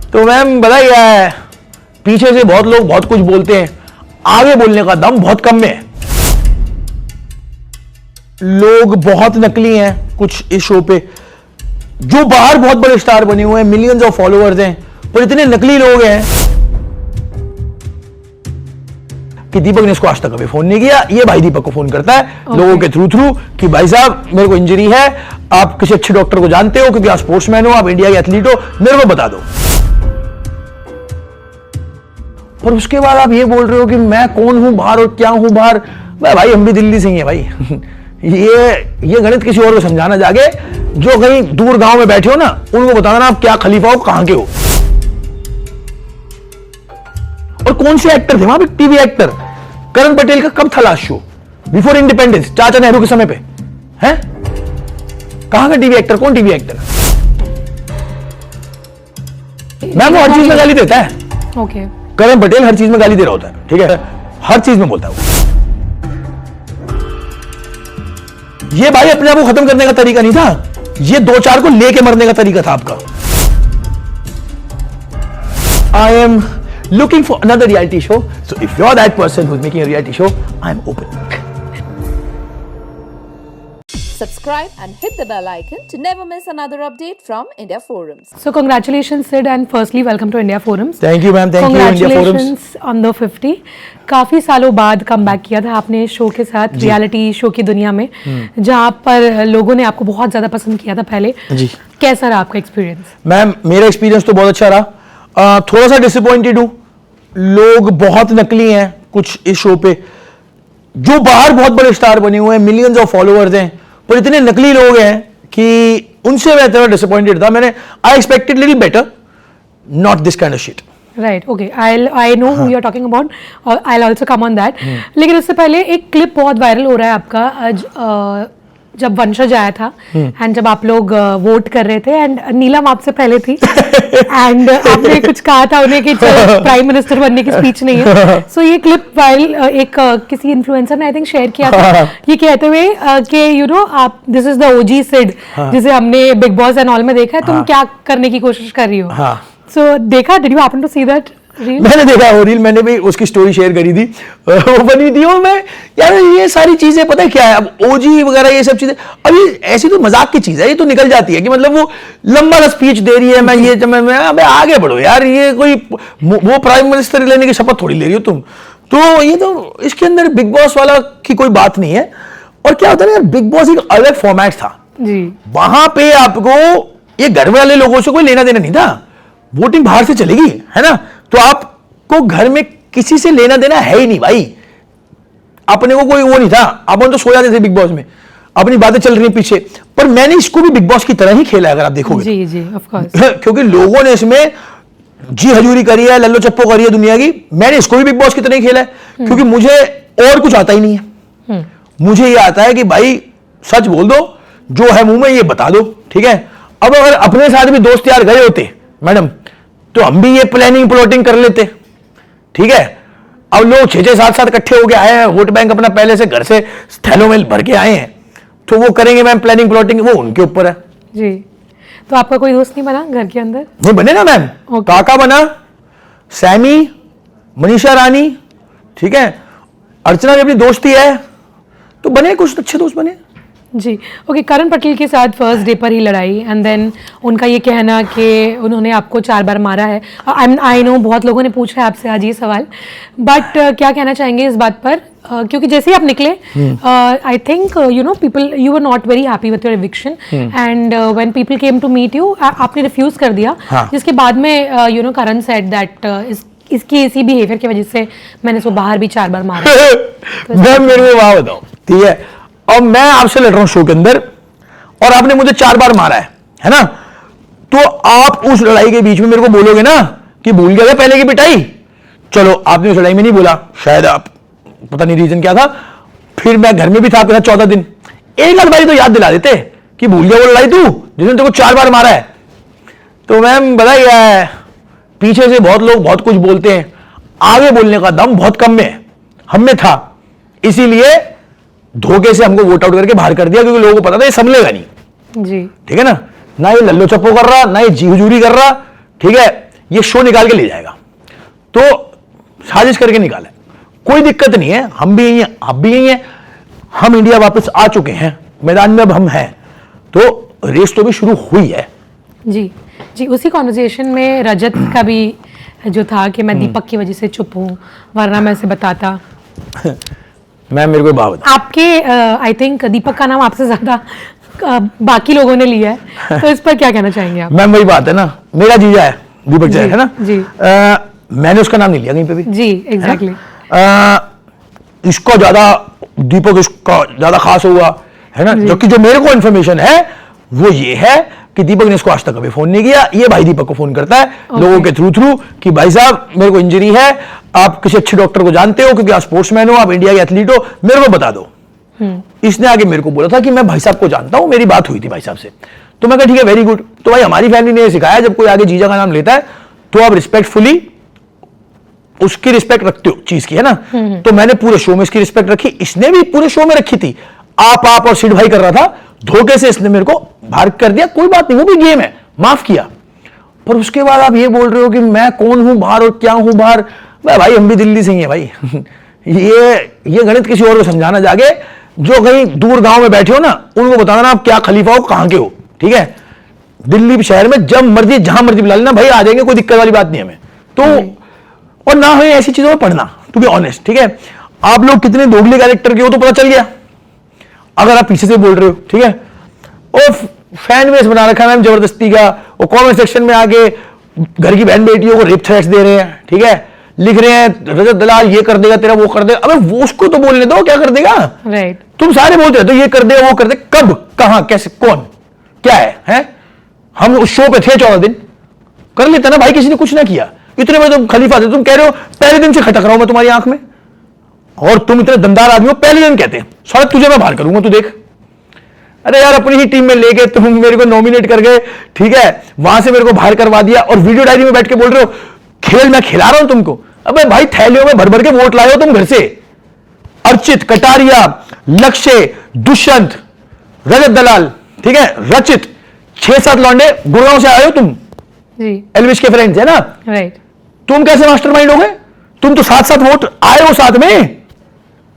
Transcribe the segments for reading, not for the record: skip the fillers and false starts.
तो मैम बताइए क्या है, पीछे से बहुत लोग बहुत कुछ बोलते हैं, आगे बोलने का दम बहुत कम में है। लोग बहुत नकली हैं कुछ इस शो पे, जो बाहर बहुत बड़े स्टार बने हुए हैं, मिलियंस ऑफ फॉलोअर्स हैं, पर इतने नकली लोग हैं कि दीपक ने इसको आज तक कभी फोन नहीं किया। ये भाई दीपक को फोन करता है लोगों के थ्रू कि भाई साहब मेरे को इंजरी है, आप किसी अच्छे डॉक्टर को जानते हो क्योंकि आप स्पोर्ट्समैन हो, आप इंडिया के एथलीट हो, मेरे को बता दो। और उसके बाद आप ये बोल रहे हो कि मैं कौन हूं बाहर और क्या हूं बाहर। भाई हम भी दिल्ली से ही हैं भाई। ये गणित किसी और को समझाना जाके, जो कहीं दूर गांव में बैठे हो ना, उनको बताना आप क्या खलीफा हो, कहां के हो। और कौन से एक्टर थे वहां पे, टीवी एक्टर। करण पटेल का कब था लास्ट शो? बिफोर इंडिपेंडेंस, चाचा नेहरू के समय पे है। कहां का टीवी एक्टर, कौन टीवी एक्टर? मैम वो हर चीज में गाली देता है। ओके। करण पटेल हर चीज में गाली दे रहा होता है, ठीक है, हर चीज में बोलता है वो। ये भाई अपने आप को खत्म करने का तरीका नहीं था, ये दो चार को लेके मरने का तरीका था आपका। I am looking for another reality show, so if you're that person who's making a reality show, I'm open. Subscribe and hit the bell icon to never miss another update from India Forums. So congratulations Sid, and firstly welcome to India Forums. Thank you ma'am, thank you India Forums. Congratulations on the 50. काफी सालों बाद comeback किया था आपने show के साथ, reality show की दुनिया में, जहां पर लोगों ने आपको बहुत ज्यादा पसंद किया था पहले जी। कैसा रहा आपका एक्सपीरियंस? मैम मेरा एक्सपीरियंस तो बहुत अच्छा रहा, थोड़ा सा डिसअपॉइंटेड हूं। लोग बहुत नकली हैं कुछ इस शो पे, जो बाहर बहुत बड़े स्टार बने हुए हैं, मिलियंस ऑफ फॉलोअर्स हैं, पर इतने नकली लोग हैं कि उनसे मैं थोड़ा डिसअपॉइंटेड था। मैंने I expected little better, not this kind of shit. Right, okay, I know who you are talking about, I will also come on that. लेकिन उससे पहले एक क्लिप बहुत वायरल हो रहा है आपका आज, जब वंशज आया था एंड जब आप लोग वोट कर रहे थे एंड नीलम आपसे पहले थी एंड आपने कुछ कहा था उन्हें कि प्राइम मिनिस्टर बनने की स्पीच नहीं है। सो ये क्लिप वायरल एक किसी इन्फ्लुएंसर ने आई थिंक शेयर किया था, ये कहते हुए कि यू नो आप, this is the OG Sid जिसे हमने बिग बॉस एंड ऑल में देखा है, तुम क्या करने की कोशिश कर रही हो। सो देखा, did you happen to see that reel? मैंने देखा वो रील, मैंने भी उसकी स्टोरी शेयर करी थी, वो बनी थी। और मैं यार ये सारी चीजें पता है क्या है, अब ओजी वगैरह ये सब चीजें, अब ये ऐसी तो मजाक की चीज है, ये तो निकल जाती है कि मतलब वो लंबा स्पीच दे रही है, मैं ये मैं अबे आगे बढ़ो यार, ये कोई वो प्राइम मिनिस्टर लेने की शपथ थोड़ी ले रही हो तुम। तो ये तो इसके अंदर बिग बॉस वाला की कोई बात नहीं है। और क्या होता है यार, बिग बॉस एक अलग फॉर्मेट था जी, वहां पे आपको ये घर वाले लोगों से कोई लेना देना नहीं था, वोटिंग बाहर से चलेगी, है ना, तो आपको घर में किसी से लेना देना है ही नहीं भाई। अपने को कोई वो नहीं था, अपन तो सो जाते थे बिग बॉस में, अपनी बातें चल रही पीछे। पर मैंने इसको भी बिग बॉस की तरह ही खेला है अगर आप देखोगे जी जी, ऑफ कोर्स, क्योंकि लोगों ने इसमें जी हजूरी करी है, लल्लो चप्पो करी है दुनिया की, मैंने इसको भी बिग बॉस की तरह ही खेला है, क्योंकि मुझे और कुछ आता ही नहीं है। मुझे ये आता है कि भाई सच बोल दो, जो है मुंह में ये बता दो, ठीक है। अब अगर अपने साथ भी दोस्त यार गए होते मैडम, तो हम भी ये प्लानिंग प्लॉटिंग कर लेते, ठीक है। अब लोग 6-6 7-7 इकट्ठे होके आए हैं, वोट बैंक अपना पहले से घर से थैलों में भर के आए हैं, तो वो करेंगे मैम प्लानिंग प्लॉटिंग, वो उनके ऊपर है जी। तो आपका कोई दोस्त नहीं बना घर के अंदर? नहीं बने ना मैम, काका बना, सैमी, मनीषा रानी, ठीक है, अर्चना भी अपनी दोस्ती है, तो बने कुछ अच्छे दोस्त बने जी। ओके, करण पटेल के साथ फर्स्ट डे पर ही लड़ाई एंड देन उनका ये कहना कि उन्होंने आपको 4 बार मारा है। आई नो बहुत लोगों ने पूछा है आपसे आज ये सवाल, बट क्या कहना चाहेंगे इस बात पर, क्योंकि जैसे ही आप निकले, I think you know people, you were not very happy with your eviction and when people came to meet you, आपने रिफ्यूज कर दिया, जिसके बाद में you know Karan said that इसकी इसी बिहेवियर की वजह से मैंने इसको बाहर भी 4 बार मारा। मैम मेरे को वहां बताओ, ठीक है, और मैं आपसे लड़ रहा हूं शो के अंदर और आपने मुझे 4 बार मारा है ना, तो आप उस लड़ाई के बीच में मेरे को बोलोगे ना कि भूल गया था पहले की पिटाई। चलो आपने उस लड़ाई में नहीं बोला, शायद आप पता नहीं रीजन क्या था, फिर मैं घर में भी था आपके साथ 14 दिन, एक आध बारी तो याद दिला देते कि भूल गया वो लड़ाई तू जिसने तेरे को 4 बार मारा है। तो मैम बताइए क्या है, पीछे से बहुत लोग बहुत कुछ बोलते हैं, आगे बोलने का दम बहुत कम में है, हम में था, इसीलिए धोखे से हमको वोट आउट करके बाहर कर दिया, क्योंकि लोगों को पता था ये संभलेगा नहीं जी, ठीक है ना, ना ये लल्लो चप्पो कर रहा, ना ये जी हुजूरी कर रहा, ठीक है, ये शो निकाल के ले जाएगा। तो साजिश करके निकाला है, कोई दिक्कत नहीं है, हम भी यही हैं, आप भी यही हैं, हम इंडिया वापस आ चुके हैं, मैदान में अब हम हैं, तो रेस तो भी शुरू हुई है। जी जी, उसी कॉन्वर्सेशन में रजत का भी जो था कि मैं दीपक की वजह से चुप हूँ, वरना मैं इसे बताता। मैम मेरे को बात बता, आपके आई थिंक दीपक का नाम आपसे ज्यादा बाकी लोगों ने लिया है, तो इस पर क्या कहना चाहेंगे आप? मैम वही बात है ना, मेरा जीजा है दीपक जैन, है ना जी। मैंने उसका नाम नहीं लिया कहीं पे भी। जी एग्जैक्टली। इसको ज्यादा दीपक इसका ज्यादा खास हुआ है ना, जबकि जो मेरे को इन्फॉर्मेशन है वो ये है कि दीपक ने इसको आज तक कभी फोन नहीं किया, ये भाई दीपक को फोन करता है लोगों के थ्रू कि भाई साहब मेरे को इंजरी है, आप किसी अच्छे डॉक्टर को जानते हो क्योंकि आप स्पोर्ट्समैन हो, आप इंडिया के एथलीट हो, मेरे को बता दो। इसने आगे मेरे को बोला था कि मैं भाई साहब को जानता हूं, मेरी बात हुई थी भाई साहब से। तो मैं कहा ठीक है, वेरी गुड। तो भाई हमारी फैमिली ने सिखाया जब कोई आगे जीजा का नाम लेता है तो आप रिस्पेक्टफुली उसकी रिस्पेक्ट रखते हो चीज की, है ना। तो मैंने पूरे शो में इसकी रिस्पेक्ट रखी, इसने भी पूरे शो में रखी थी। आप और सिड भाई कर रहा था, धोखे से इसने मेरे को बाहर कर दिया, कोई बात नहीं, वो भी गेम है, माफ किया। पर उसके बाद आप ये बोल रहे हो कि मैं कौन हूं बाहर और क्या हूं बाहर। भाई हम भी दिल्ली से ही हैं भाई ये गणित किसी और को समझाना जाके, जो कहीं दूर गांव में बैठे हो ना, उनको बताना ना आप क्या खलीफा हो, कहां के हो, ठीक है। दिल्ली शहर में जब मर्जी जहां मर्जी बुला लेना भाई, आ जाएंगे, कोई दिक्कत वाली बात नहीं हमें तो। और ना हो ऐसी चीजों में पढ़ना, टू बी ऑनेस्ट, ठीक है। आप लोग कितने दोगले कैरेक्टर के हो तो पता चल गया, अगर आप पीछे से बोल रहे हो, ठीक है। और फैन बेस बना रखा है मैम जबरदस्ती का, वो कमेंट सेक्शन में आके घर की बहन बेटियों को रेप थ्रेट्स दे रहे हैं, ठीक है, लिख रहे हैं रजत दलाल ये कर देगा तेरा, वो कर देगा। अबे वो उसको तो बोलने दो, क्या कर देगा। राइट। तुम सारे बोलते रहते हो ये कर दे वो कर दे, कब कहां कैसे कौन क्या है? हम उस शो पे थे 14 दिन, कर लेते ना भाई, किसी ने कुछ ना किया। इतने में तुम खलीफा थे, तुम कह रहे हो पहले दिन से खटक रहा हूं मैं तुम्हारी आंख में, और तुम इतने दमदार आदमी हो, पहले दिन कहते हैं सारा तुझे मैं बाहर करूंगा, तू देख। अरे यार अपनी ही टीम में लेके तुम मेरे को नॉमिनेट कर गए, ठीक है, वहां से मेरे को बाहर करवा दिया, और वीडियो डायरी में बैठ के बोल रहे हो खेल मैं खिला रहा हूं तुमको। अबे भाई थैलियों में भर भर के वोट लाए हो तुम घर से, अर्चित, कटारिया, लक्ष्य, दुष्यंत, रजत दलाल, ठीक है, रचित, 6-7 लौंडे गुड़गांव से आए हो तुम, जी एलविश के फ्रेंड्स है ना। राइट। तुम कैसे मास्टरमाइंड हो गए? तुम तो 7-7 वोट आए हो साथ में,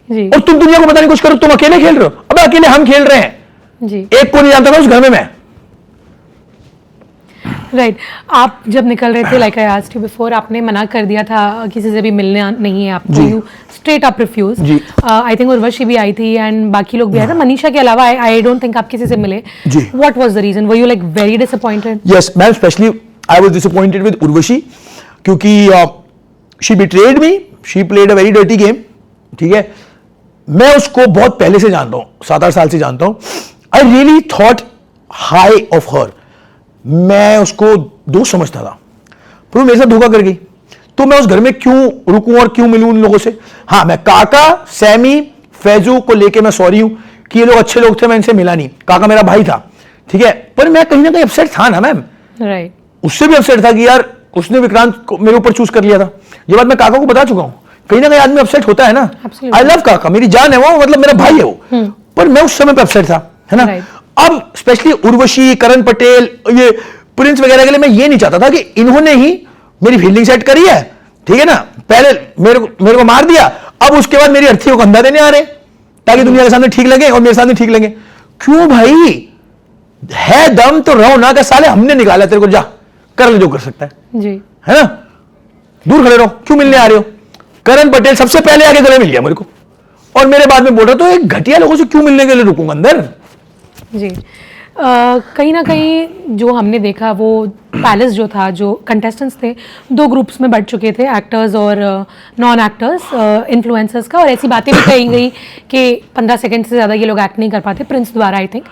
जी और तुम दुनिया को बताने की कोशिश करो तुम अकेले खेल रहे हो। अबे अकेले हम खेल रहे हैं, जी एक को नहीं जानता था उस घर में मैं। राइट। आप जब निकल रहे थे, like I asked you before, आपने मना कर दिया था किसी से भी मिलने नहीं है आपको, जी। You straight up refuse. जी। आई थिंक उर्वशी भी आई थी एंड बाकी लोग भी आए थे, मनीषा के अलावा आई डोंट थिंक आप किसी से मिले। जी। What was the reason? Were you like very disappointed? Yes ma'am, specially I was disappointed with Urvashi, क्योंकि she betrayed me, she played a very dirty game, ठीक है। मैं उसको बहुत पहले से जानता हूं, 7-8 साल से जानता हूं। I really thought high of her, मैं उसको दोस्त समझता था, पर वो मेरे साथ धोखा कर गई। तो मैं उस घर में क्यों रुकूं और क्यों मिलूं उन लोगों से। हाँ, मैं काका, सैमी, फैजू को लेके मैं सॉरी हूं कि ये लोग अच्छे लोग थे, मैं इनसे मिला नहीं। काका मेरा भाई था, ठीक है, पर मैं कहीं ना कहीं अपसेट था ना मैम। राइट। उससे भी अपसेट था कि यार उसने विक्रांत को मेरे ऊपर चूज कर लिया था। ये बात मैं काका को बता चुका हूं। कहीं ना कहीं आदमी अपसेट होता है ना। Absolutely. आई लव काका, मेरी जान है वो, मतलब मेरा भाई है वो, पर मैं उस समय पे अपसेट था, है ना। Right. अब स्पेशली उर्वशी, करण पटेल, ये प्रिंस वगैरह के लिए मैं ये नहीं चाहता था कि इन्होंने ही मेरी फील्डिंग सेट करी है, ठीक है ना। पहले मेरे को मार दिया, अब उसके बाद मेरी अर्थियों को अंधा देने आ रहे ताकि दुनिया के सामने ठीक लगे और मेरे सामने ठीक लगे। क्यों भाई, है दम तो रहो ना, कि साले हमने निकाला तेरे को, जा कर ले जो कर सकता है जी। ना। दूर खड़े रहो, क्यों मिलने आ रहे हो। करण पटेल सबसे पहले आके गले मिल गया मेरे को, और मेरे बाद में बोल रहा तो एक घटिया लोगों से क्यों मिलने के लिए रुकूंगा अंदर। जी। कहीं ना कहीं जो हमने देखा, वो पैलेस जो था, जो कंटेस्टेंट्स थे, 2 ग्रुप्स में बढ़ चुके थे, एक्टर्स और नॉन एक्टर्स, इन्फ्लुएंसर्स का। और ऐसी बातें भी कही गई कि 15 सेकंड से ज़्यादा ये लोग एक्ट नहीं कर पाते, प्रिंस द्वारा आई थिंक।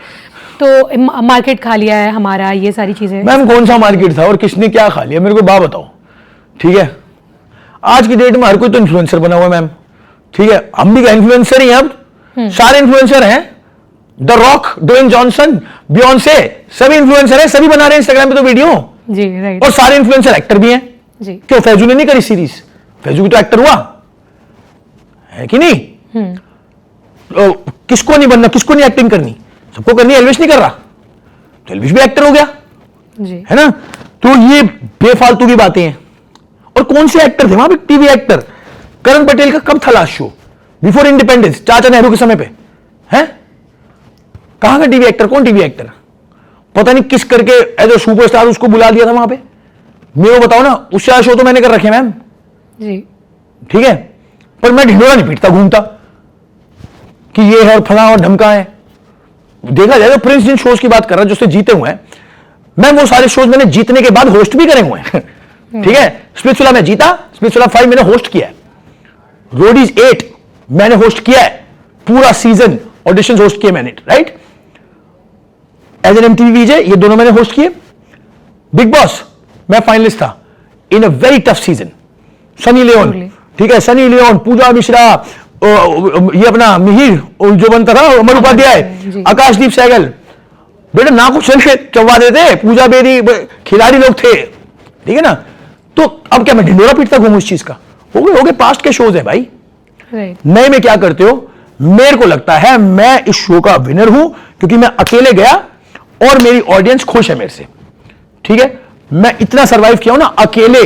तो मार्केट खा लिया है हमारा, ये सारी चीज़ें। मैम कौन सा मार्केट था और किसने क्या खा लिया, मेरे को बात बताओ, ठीक है। आज की डेट में हर कोई तो इन्फ्लुएंसर बना हुआ है मैम, ठीक है। हम भी इन्फ्लुएंसर ही हैं अब, सारे इन्फ्लुएंसर हैं। The Rock, Dwayne Johnson, Beyonce, सभी इन्फ्लुएंसर हैं, सभी बना रहे हैं इंस्टाग्राम पे तो वीडियो। जी राइट। और सारे इन्फ्लुएंसर एक्टर भी हैं। जी। क्यों फैजू ने नहीं करी सीरीज? फैजू भी तो एक्टर हुआ है कि नहीं। तो किसको नहीं बनना, किसको नहीं एक्टिंग करनी, सबको करनी है। एल्विश नहीं कर रहा तो एल्विश भी एक्टर हो गया, जी। है ना। तो ये बेफालतू की बातें हैं। और कौन से एक्टर थे वहां पे? TV actor. करण पटेल का कब था लास्ट शो? बिफोर इंडिपेंडेंस, चाचा नेहरू के समय पे है। कहां का टीवी एक्टर? कौन टीवी एक्टर? पता नहीं किस करके एज ए सुपरस्टार उसको बुला दिया था वहां पे। मेरे को बताओ ना, उससे शो तो मैंने कर रखे मैम, जी ठीक है, पर मैं ढिंडोरा नहीं पीटता घूमता कि ये है और फला और ढमका है। देखा जाए तो प्रिंस जिन शोज की बात कर रहा है जो उससे जीते हुए हैं, मैं वो सारे शोज मैंने जीतने के बाद होस्ट भी करे हुए हैं। ठीक है, स्पिरिचुअला मैं जीता, स्पिरिचुअला 5 मैंने होस्ट किया है, रोडीज 8 मैंने होस्ट किया है, पूरा सीजन ऑडिशन होस्ट किए मैंने, राइट, एज एन एमटीवी वीजे ये दोनों मैंने होस्ट किए। बिग बॉस मैं फाइनलिस्ट था in a very tough season. Sunny Leone, ठीक है, सनी लियोन, पूजा मिश्रा, ये अपना मिहिर जो बनता था अमर उपाध्याय, आकाशदीप सहगल, बेटा ना कुछ चलवा देते, पूजा बेरी खिलाड़ी लोग थे, ठीक है ना। तो अब क्या मैं ढिंडोरा पीटता घूमूं इस चीज का? हो गए पास्ट के शोज है भाई, नए में क्या करते हो? मेरे को लगता है मैं इस शो का विनर हूं क्योंकि मैं अकेले गया और मेरी ऑडियंस खुश है मेरे से, ठीक है। मैं इतना सर्वाइव किया हूं ना, अकेले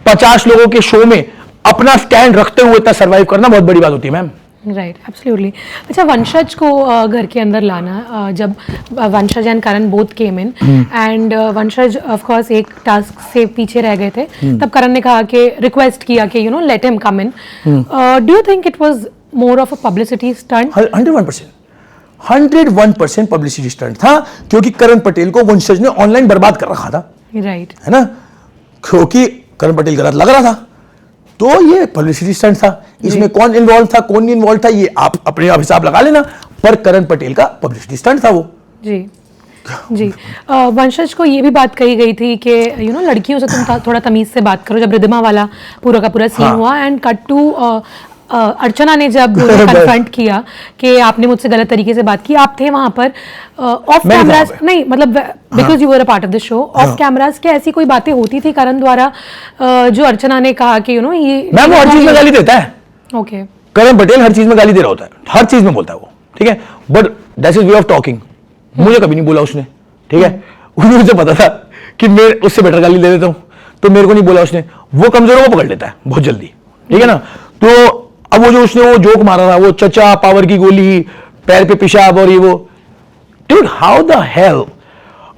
50 लोगों के शो में अपना स्टैंड रखते हुए इतना सर्वाइव करना बहुत बड़ी बात होती है मैम। Right, absolutely. अच्छा, वंशज को घर के अंदर लाना, जब वंशज and Karan both came in and वंशज ऑफ कोर्स एक टास्क से पीछे रह गए थे, तब करण ने कहा कि रिक्वेस्ट किया कि you no let him come in. Do you think it was more of a publicity stunt? 101% publicity stunt था, क्योंकि करण पटेल को वंशज ने ऑनलाइन बर्बाद कर रखा था, राइट, है ना, क्योंकि करण पटेल गलत लग रहा था, तो ये पब्लिसिटी स्टंट था। इसमें कौन इन्वॉल्व था कौन नहीं इन्वॉल्व था ये आप अपने आप हिसाब लगा लेना, पर करण पटेल का पब्लिसिटी स्टंट था वो। जी जी। वंशज को ये भी बात कही गई थी कि यू नो लड़कियों से तुम थोड़ा तमीज से बात करो, जब रिद्धिमा वाला पूरा का पूरा सीन हुआ एंड कट टू अर्चना ने जब कन्फ्रंट किया कि आपने मुझसे गलत तरीके से बात की, आप थे वहां पर ऑफ कैमरास नहीं, मतलब because you were a part of the show, of cameras क्या ऐसी कोई बातें होती थी करण द्वारा जो अर्चना ने कहा कि यू नो ये मैम हर चीज में गाली देता है। ओके, करण पटेल हर चीज में गाली दे रहा होता है, हर चीज में बोलता है वो, ठीक है, but that's his way of talking. मुझे कभी नहीं बोला उसने, ठीक है, मुझे पता था कि मैं उससे बेटर गाली दे देता हूं, तो मेरे को नहीं बोला उसने। वो कमजोरों को पकड़ लेता है बहुत जल्दी, ठीक है ना। तो अब वो जो उसने वो जोक मारा था, वो चचा पावर की गोली, पैर पे पेशाब और ये वो, dude how the hell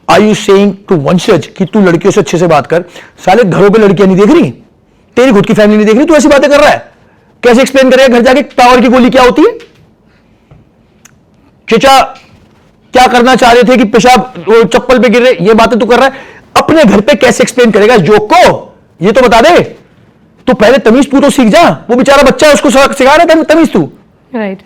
are you saying to वंशज कि तू लड़कियों से अच्छे से बात कर? साले घरों पे लड़कियां नहीं देख रही, तेरी खुद की फैमिली नहीं देख रही, तू ऐसी बातें कर रहा है, कैसे एक्सप्लेन करेगा घर जाके पावर की गोली क्या होती है? चचा क्या करना चाह रहे थे कि पेशाब चप्पल पे गिर रहे, ये बातें तू कर रहा है, अपने घर पे कैसे एक्सप्लेन करेगा इस जोक को? ये तो बता दे। तो पहले तमीज तू तो सीख जा, वो बेचारा बच्चा है उसको सिखा रहा है तमीज तू। Right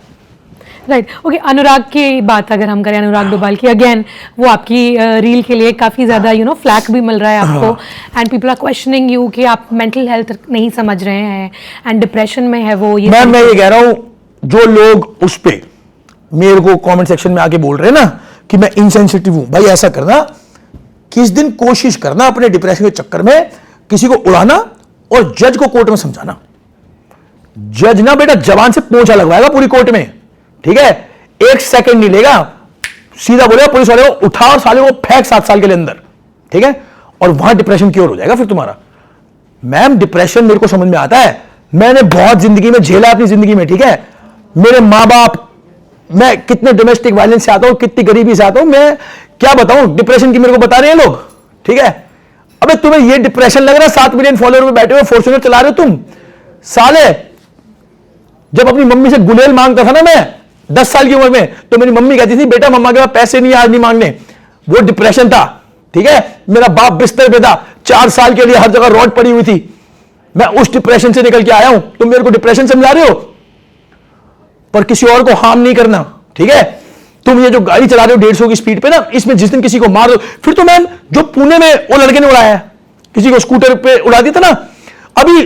right, okay. अनुराग की बात अगर हम करें, अनुराग डोभाल की, अगेन वो आपकी रील के लिए काफी ज्यादा यू नो फ्लैक भी मिल रहा है आपको, and people are questioning you कि आप मेंटल हेल्थ नहीं समझ रहे हैं एंड डिप्रेशन में है वो। ये मैं ये कह रहा हूं, जो लोग उस पे मेरे को कमेंट सेक्शन में आके बोल रहे हैं ना कि मैं इनसेंसिटिव हूं, भाई ऐसा करना, किस दिन कोशिश करना अपने डिप्रेशन के चक्कर में किसी को उड़ाना और जज को कोर्ट में समझाना। जज ना बेटा जवान से पोंछा लगवाएगा पूरी कोर्ट में, ठीक है, 1 सेकंड नहीं लेगा, सीधा बोलेगा पुलिस वाले को उठा और साले को फेंक 7 साल के लिए अंदर, ठीक है, और वहां डिप्रेशन क्योर हो जाएगा फिर तुम्हारा। मैम डिप्रेशन मेरे को समझ में आता है, मैंने बहुत जिंदगी में झेला अपनी जिंदगी में, ठीक है, मेरे माँ बाप, मैं कितने डोमेस्टिक वायलेंस से आता हूं, कितनी गरीबी से आता हूं, मैं क्या बताऊं डिप्रेशन की मेरे को बता रहे हैं लोग, ठीक है। अबे तुम्हें ये डिप्रेशन लग रहा है, 7 मिलियन फॉलोअर में बैठे हुए फॉर्च्यूनर चला रहे हो तुम साले। जब अपनी मम्मी से गुलेल मांगता था ना मैं 10 साल की उम्र में, तो मेरी मम्मी कहती थी बेटा मम्मा के पास पैसे नहीं, आज नहीं मांगने, वो डिप्रेशन था, ठीक है। मेरा बाप बिस्तर पे था, 4 साल के लिए हर जगह रॉड पड़ी हुई थी, मैं उस डिप्रेशन से निकल के आया हूं। तुम मेरे को डिप्रेशन समझा रहे हो, पर किसी और को हार्म नहीं करना, ठीक है। तुम ये जो गाड़ी चला रहे हो 150 की स्पीड पे ना, इसमें जिस दिन किसी को मार दो, फिर तो मैम जो पुणे में वो लड़के ने उड़ाया है, किसी को स्कूटर पे उड़ा दिया था ना, अभी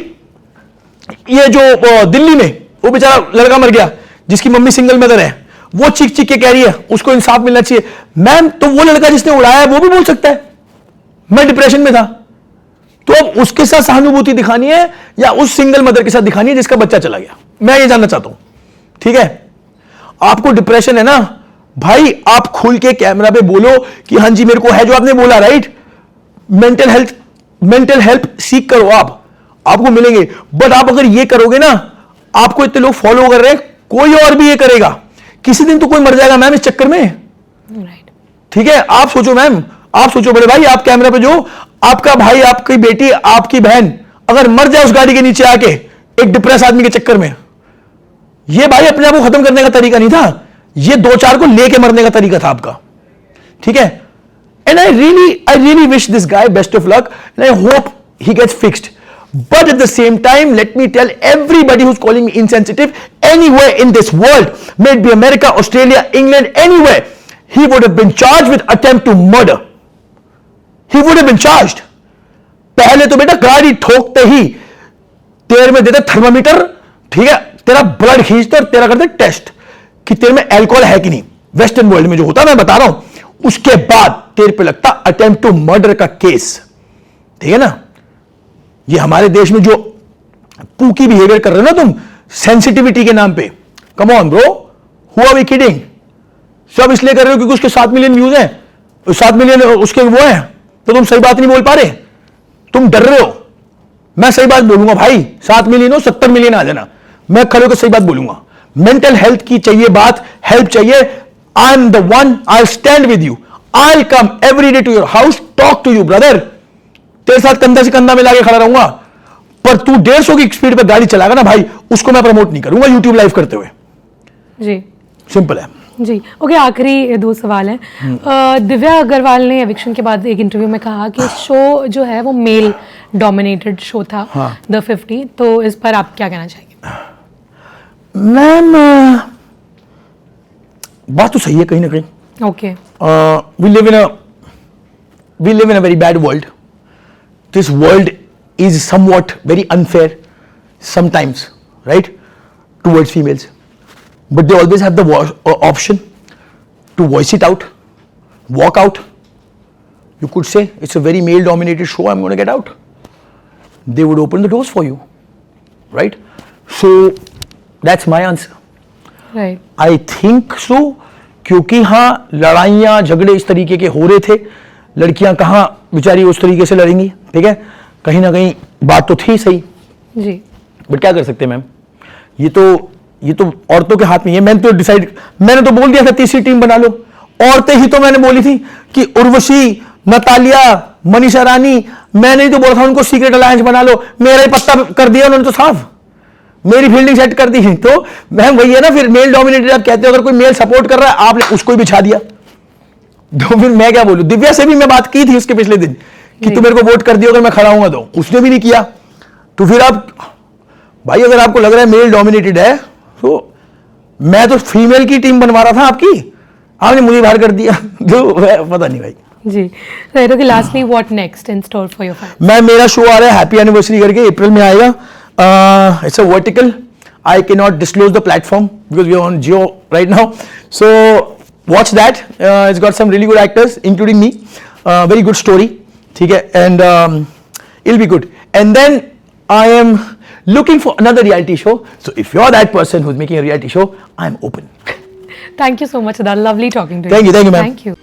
ये जो दिल्ली में वो बेचारा लड़का मर गया जिसकी मम्मी सिंगल मदर है, वो चीख चीख के कह रही है उसको इंसाफ मिलना चाहिए। मैम तो वो लड़का जिसने उड़ाया है वो भी बोल सकता है मैं डिप्रेशन में था, तो अब उसके साथ सहानुभूति दिखानी है या उस सिंगल मदर के साथ दिखानी है जिसका बच्चा चला गया? मैं ये जानना चाहता हूं, ठीक है। आपको डिप्रेशन है ना भाई, आप खुल के कैमरा पे बोलो कि हाँ जी मेरे को है, जो आपने बोला, right. Mental health mental help सीख करो, आपको मिलेंगे। बट आप अगर ये करोगे ना, आपको इतने लोग फॉलो कर रहे हैं, कोई और भी ये करेगा, किसी दिन तो कोई मर जाएगा मैम इस चक्कर में। राइट। ठीक है, आप सोचो मैम, आप सोचो बड़े भाई, आप कैमरा पे जो आपका भाई, आपकी बेटी, आपकी बहन अगर मर जाए उस गाड़ी के नीचे आके एक डिप्रेस आदमी के चक्कर में, ये भाई अपने आप को खत्म करने का तरीका नहीं था, ये 2-4 को लेके मरने का तरीका था आपका। ठीक है, and I really wish this guy best of luck and I hope he gets fixed. But at the same time, let me tell everybody who's calling me insensitive, anywhere in this world, may it be America, Australia, England, anywhere, he would have been charged with attempt to murder. He would have been charged. पहले तो बेटा गाड़ी ठोकते ही तेरे में देते thermometer, ठीक है, तेरा ब्लड खींचते और तेरा करते टेस्ट कि तेरे में अल्कोहल है कि नहीं। वेस्टर्न वर्ल्ड में जो होता, मैं बता रहा हूं, उसके बाद तेरे पे लगता अटेम्प्ट टू मर्डर का केस। ठीक है ना, ये हमारे देश में जो पूकी बिहेवियर कर रहे हो ना तुम, सेंसिटिविटी के नाम पे, come on bro, who are we kidding? सब इसलिए कर रहे हो क्योंकि उसके 7 मिलियन व्यूज हैं, 7 मिलियन उसके वो हैं, तो तुम सही बात नहीं बोल पा रहे, तुम डर रहे हो। मैं सही बात बोलूंगा भाई, 7 मिलियन हो 70 मिलियन आ जाना, मैं खड़े होकर सही बात बोलूंगा। मेंटल हेल्थ की चाहिए बात, हेल्प चाहिए, I am the one, I stand with you, I will come every day to your house, talk to you brother, तेरे साथ कंधा से कंधा मिला के खड़ा रहूंगा। पर तू 150 की स्पीड पे गाड़ी चलाएगा ना भाई, उसको मैं प्रमोट नहीं करूंगा यूट्यूब लाइव करते हुए। जी, सिंपल है जी। ओके, आखिरी 2 सवाल हैं। दिव्या अग्रवाल ने एविक्शन के बाद एक इंटरव्यू में कहा कि शो जो है वो मेल डोमिनेटेड शो था, द 50, तो इस पर आप क्या कहना चाहेंगे? मैम बात तो सही है कहीं ना कहीं। Okay. We live in a very bad world. This world is somewhat very unfair sometimes, right, towards females, but they always have the option to voice it out, walk out. You could say it's a very male dominated show, I'm going to get out. They would open the doors for you, right? So that's my answer. Right. I think so, क्योंकि हाँ लड़ाइयाँ झगड़े इस तरीके के हो रहे थे, लड़कियां कहाँ बेचारी उस तरीके से लड़ेंगी, ठीक है, कहीं ना कहीं बात तो थी सही जी, बट क्या कर सकते हैं मैम, ये तो औरतों के हाथ में है। मैंने तो बोल दिया था तीसरी टीम बना लो, औरतें ही तो मैंने बोली थी कि उर्वशी, नतालिया, मनीषा रानी, मैंने ही तो बोला था उनको सीक्रेट अलायंस बना लो, मेरा ही पत्ता कर दिया उन्होंने तो साफ, मेरी फील्डिंग सेट कर दी। तो मैम वही है ना, फिर मेल डोमिनेटेड आप कहते हो, अगर कोई मेल सपोर्ट कर रहा है आपने उसको ही बिछा दिया, तो फिर मैं क्या बोलूं। दिव्या से भी मैं बात की थी उसके पिछले दिन कि तू मेरे को वोट कर दियो अगर मैं खड़ा हूंगा, तो उसने भी नहीं किया। तो फिर आप भाई अगर आपको लग रहा है मेल डोमिनेटेड है, तो मैं तो फीमेल की टीम बनवा रहा था आपकी, आपने मुझे बाहर कर दिया। तो पता नहीं भाई जी। तो lastly what next in store for your fan? मैं, मेरा शो आ रहा है हैप्पी एनिवर्सरी करके, अप्रैल में आएगा। It's a vertical, I can not disclose the platform because we are on Jio right now, so watch that. It's got some really good actors including me, very good story, ठीक है, and it'll be good. And then I am looking for another reality show, so if you're that person who's making a reality show, I'm open. Thank you so much, Siddharth. Lovely talking to you. Thank you ma'am. Thank you.